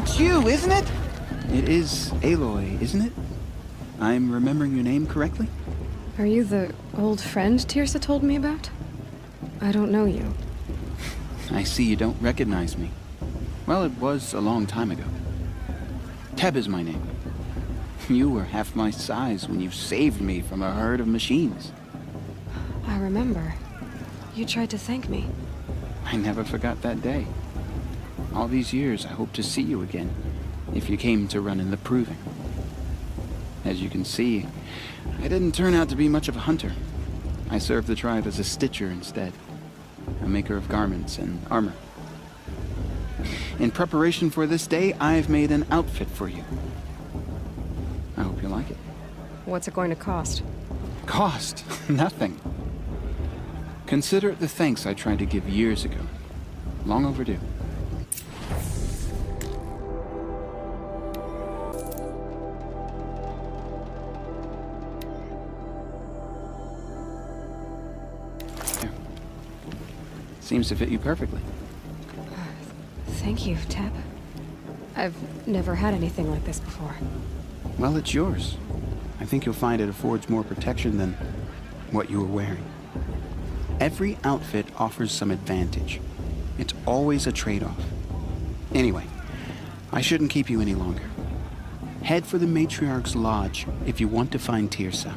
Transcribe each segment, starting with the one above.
It's you, isn't it? It is Aloy, isn't it? I'm remembering your name correctly? Are you the old friend Tirsa told me about? I don't know you. I see you don't recognize me. Well, it was a long time ago. Teb is my name. You were half my size when you saved me from a herd of machines. I remember. You tried to thank me. I never forgot that day. All these years, I hope to see you again, if you came to run in the proving. As you can see, I didn't turn out to be much of a hunter. I served the tribe as a stitcher instead, a maker of garments and armor. In preparation for this day, I've made an outfit for you. I hope you like it. What's it going to cost? Cost? Nothing. Consider it the thanks I tried to give years ago. Long overdue. There. Seems to fit you perfectly. Thank you, Teb. I've never had anything like this before. Well, it's yours. I think you'll find it affords more protection than what you were wearing. Every outfit offers some advantage. It's always a trade-off. Anyway, I shouldn't keep you any longer. Head for the Matriarch's Lodge if you want to find Tirsa.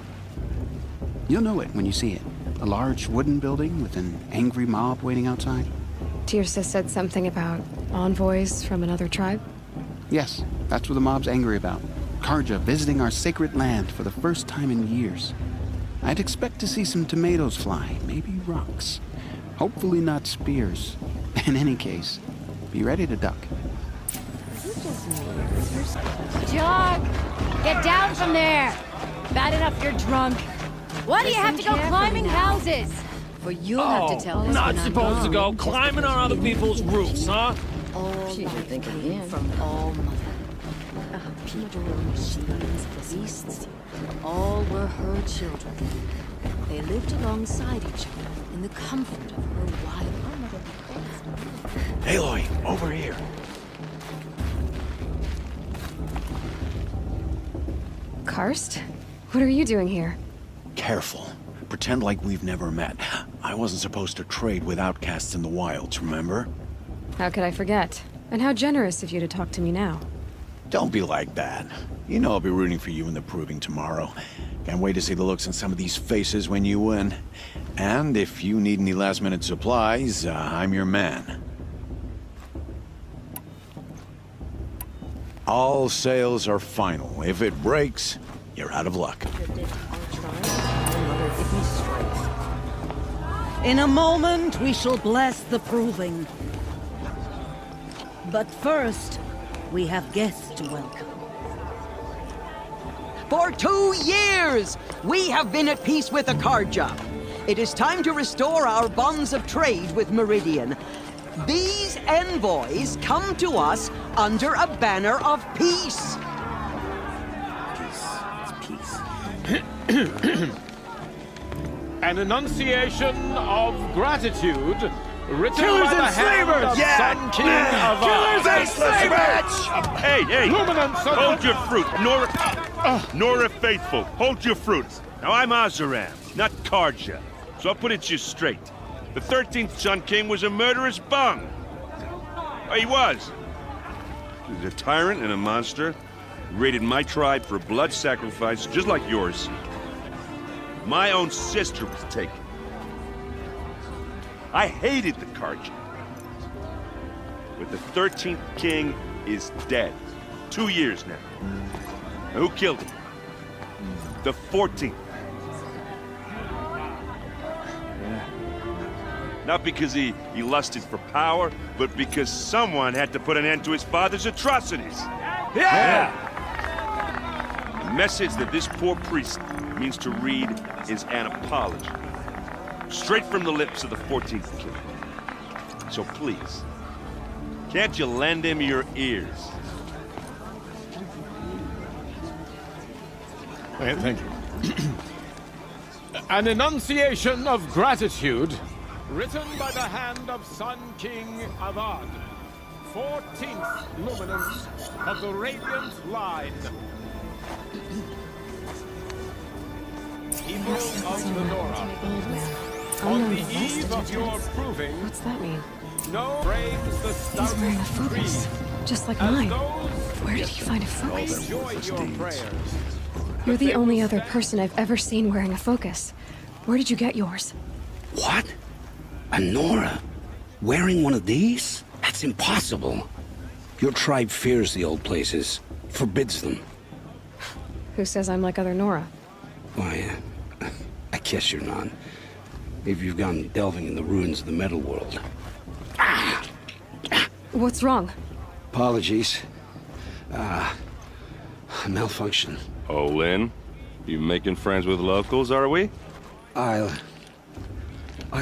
You'll know it when you see it. A large wooden building with an angry mob waiting outside. Tirsa said something about envoys from another tribe? Yes, that's what the mob's angry about. Karja visiting our sacred land for the first time in years. I'd expect to see some tomatoes fly, maybe rocks. Hopefully not spears. In any case, be ready to duck. Jog! Get down from there! Bad enough you're drunk. Why do you have to go climbing houses? For you'll have to tell us Not when I'm supposed to gone. go climbing on other people's roofs, huh? All She life should think came again. from all mother. People, machines, beasts, all were her children. They lived alongside each other in the comfort of her wild. Aloy, over here. Karst? What are you doing here? Careful. Pretend like we've never met. I wasn't supposed to trade with outcasts in the wilds, remember? How could I forget? And how generous of you to talk to me now. Don't be like that. You know I'll be rooting for you in the proving tomorrow. Can't wait to see the looks on some of these faces when you win. And if you need any last-minute supplies, I'm your man. All sales are final. If it breaks, you're out of luck. In a moment, we shall bless the proving. But first, we have guests to welcome. For 2 years, we have been at peace with the Karja. It is time to restore our bonds of trade with Meridian. These envoys come to us under a banner of peace. An enunciation of gratitude written Killers by the and hand slavers! of Yeah! Sun King of Killers and slavers! Hey! Luminance of Hold your fruit, Nora Faithful. Hold your fruit. Now I'm Azaram, not Karja, so I'll put it to you straight. The 13th Sun King was a murderous bung. Oh, he was. He was a tyrant and a monster. He raided my tribe for a blood sacrifice, just like yours. My own sister was taken. I hated the Karja. But the 13th king is dead. 2 years now. Now, who killed him? The 14th. Not because he lusted for power, but because someone had to put an end to his father's atrocities. Yeah! The message that this poor priest means to read is an apology. Straight from the lips of the 14th king. So please, can't you lend him your ears? Thank you. An enunciation of gratitude written by the hand of Sun King Avad. 14th luminance of the Radiant Line. People of the Nora, Old man. on Unknown the device eve of your detected. proving, What's that mean? no frames the He's wearing a stoutest focus. creed. Just like As mine. those Where did he find a focus? enjoy your prayers. You're the only other person I've ever seen wearing a focus. Where did you get yours? What? A Nora? Wearing one of these? That's impossible. Your tribe fears the old places, forbids them. Who says I'm like other Nora? Why, I guess you're not. Maybe you've gone delving in the ruins of the metal world. What's wrong? Apologies. Malfunction. Oh, Lynn? You making friends with locals, are we? I'll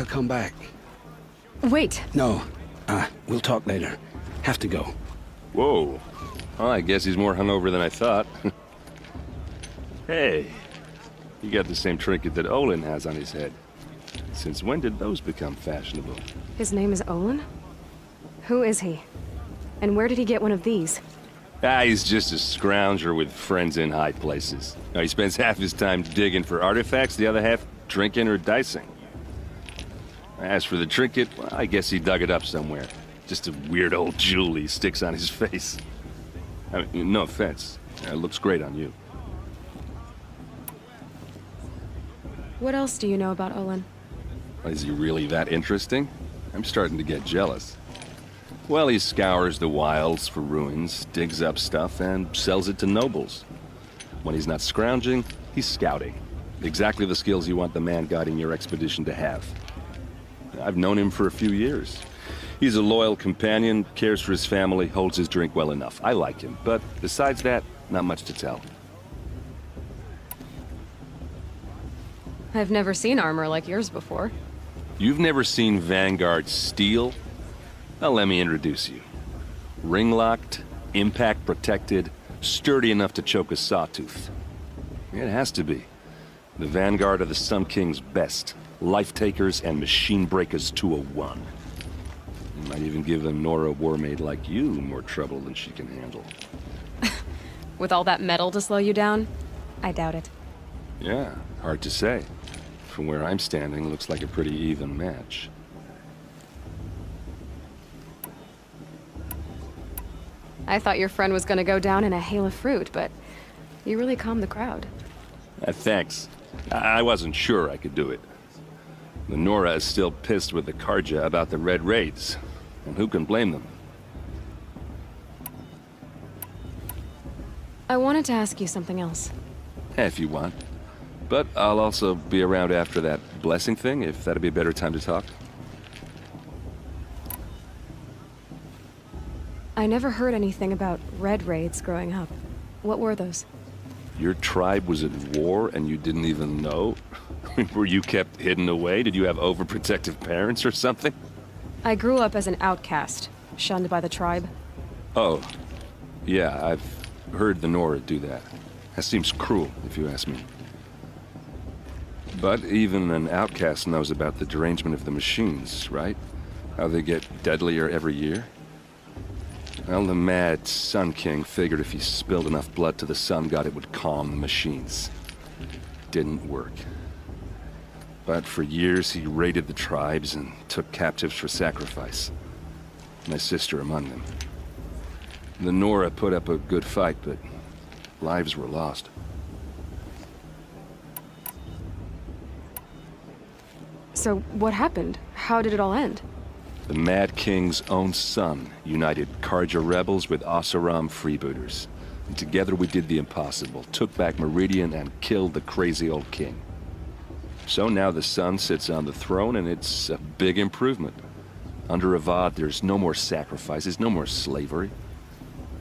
come back. Wait. No, we'll talk later. Have to go. Whoa. Well, I guess he's more hungover than I thought. Hey, you got the same trinket that Olin has on his head. Since when did those become fashionable? His name is Olin? Who is he? And where did he get one of these? He's just a scrounger with friends in high places. He spends half his time digging for artifacts, the other half drinking or dicing. As for the trinket, well, I guess he dug it up somewhere. Just a weird old jewel he sticks on his face. I mean, no offense. It looks great on you. What else do you know about Olin? Is he really that interesting? I'm starting to get jealous. Well, he scours the wilds for ruins, digs up stuff, and sells it to nobles. When he's not scrounging, he's scouting. Exactly the skills you want the man guiding your expedition to have. I've known him for a few years. He's a loyal companion, cares for his family, holds his drink well enough. I like him, but besides that, not much to tell. I've never seen armor like yours before. You've never seen Vanguard steel? Well, let me introduce you. Ring-locked, impact-protected, sturdy enough to choke a sawtooth. It has to be. The Vanguard are the Sun King's best. Life-takers and machine-breakers 201. You might even give a Nora warmaid like you more trouble than she can handle. With all that metal to slow you down? I doubt it. Yeah, hard to say. From where I'm standing, looks like a pretty even match. I thought your friend was gonna go down in a hail of fruit, but you really calmed the crowd. Thanks. I wasn't sure I could do it. The Nora is still pissed with the Karja about the Red Raids, and who can blame them? I wanted to ask you something else. If you want. But I'll also be around after that blessing thing, if that'd be a better time to talk. I never heard anything about Red Raids growing up. What were those? Your tribe was at war and you didn't even know? Were you kept hidden away? Did you have overprotective parents or something? I grew up as an outcast, shunned by the tribe. Oh, yeah, I've heard the Nora do that. That seems cruel, if you ask me. But even an outcast knows about the derangement of the machines, right? How they get deadlier every year? Well, the mad Sun King figured if he spilled enough blood to the Sun God, it would calm the machines. Didn't work. But for years, he raided the tribes and took captives for sacrifice. My sister among them. The Nora put up a good fight, but lives were lost. So what happened? How did it all end? The Mad King's own son united Karja rebels with Oseram freebooters. And together we did the impossible, took back Meridian and killed the crazy old king. So now the son sits on the throne and it's a big improvement. Under Avad, there's no more sacrifices, no more slavery.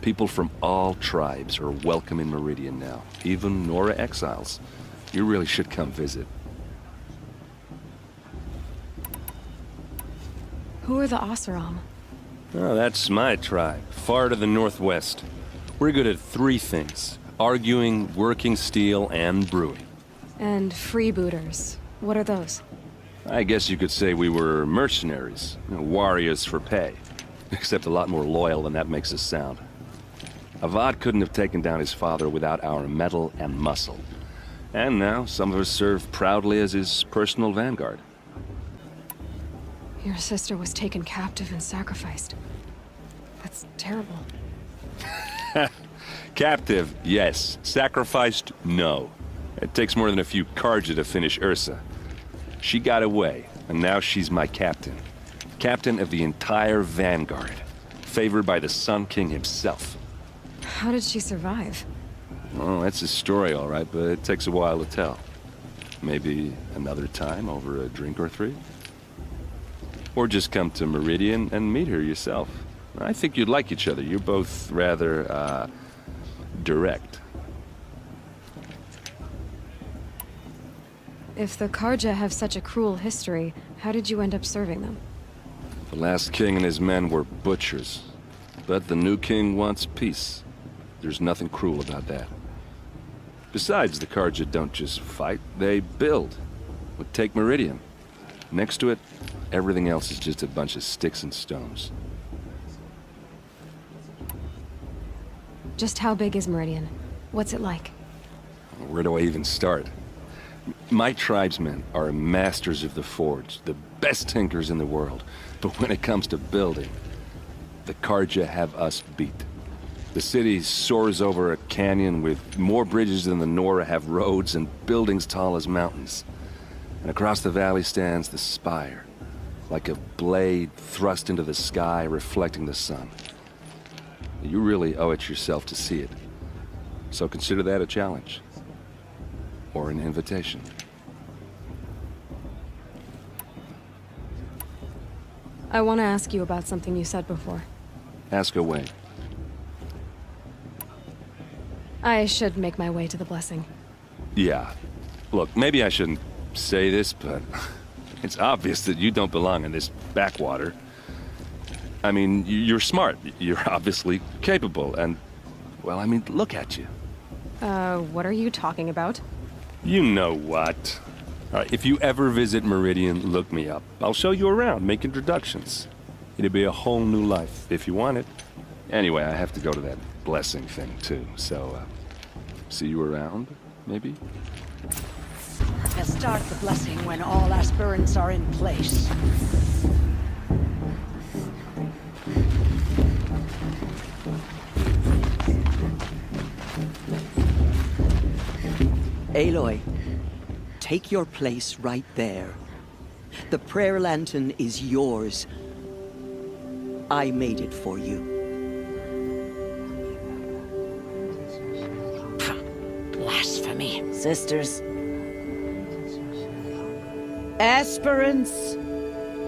People from all tribes are welcome in Meridian now, even Nora exiles. You really should come visit. Who are the Oseram? Oh, that's my tribe, far to the northwest. We're good at three things: arguing, working steel, and brewing. And freebooters. What are those? I guess you could say we were mercenaries, warriors for pay. except a lot more loyal than that makes us sound. Avad couldn't have taken down his father without our metal and muscle. And now, some of us serve proudly as his personal vanguard. Your sister was taken captive and sacrificed. That's terrible. Captive, yes. Sacrificed, no. It takes more than a few Karja to finish Ursa. She got away, and now she's my captain. Captain of the entire vanguard. Favored by the Sun King himself. How did she survive? Oh, that's a story, all right, but it takes a while to tell. Maybe another time over a drink or three? Or just come to Meridian and meet her yourself. I think you'd like each other. You're both rather, direct. If the Karja have such a cruel history, how did you end up serving them? The last king and his men were butchers. But the new king wants peace. There's nothing cruel about that. Besides, the Karja don't just fight, they build. But take Meridian. Next to it, everything else is just a bunch of sticks and stones. Just how big is Meridian? What's it like? Where do I even start? My tribesmen are masters of the forge, the best tinkers in the world. But when it comes to building, the Karja have us beat. The city soars over a canyon with more bridges than the Nora have roads and buildings tall as mountains. And across the valley stands the spire, like a blade thrust into the sky reflecting the sun. You really owe it yourself to see it. So consider that a challenge. Or an invitation. I want to ask you about something you said before. Ask away. I should make my way to the blessing. Yeah. Look, maybe I shouldn't say this, but it's obvious that you don't belong in this backwater. I mean, you're smart. You're obviously capable, and, well, I mean, look at you. What are you talking about? You know what. All right, if you ever visit Meridian, look me up. I'll show you around, make introductions. It'll be a whole new life, if you want it. Anyway, I have to go to that blessing thing, too, so, see you around, maybe? We'll start the blessing when all aspirants are in place. Aloy, take your place right there. The prayer lantern is yours. I made it for you. Blasphemy, sisters. Aspirants,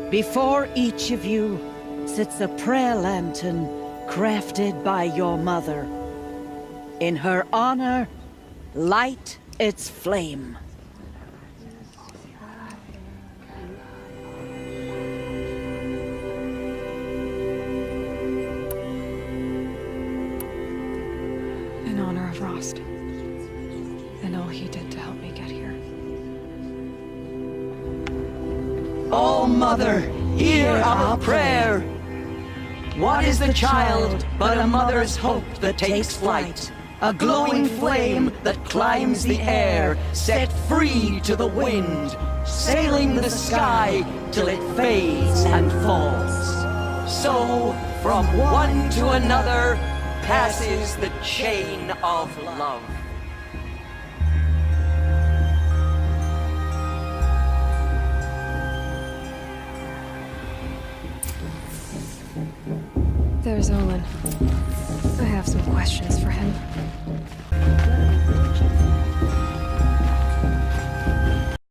before each of you sits a prayer lantern crafted by your mother. In her honor, light its flame. In honor of Rost. And all he did to help me get here. Oh, Mother, hear our prayer. What is the child but a mother's hope that takes flight? A glowing flame that climbs the air, set free to the wind, sailing the sky till it fades and falls. So, from one to another, passes the chain of love. There's Olin. I have some questions for him.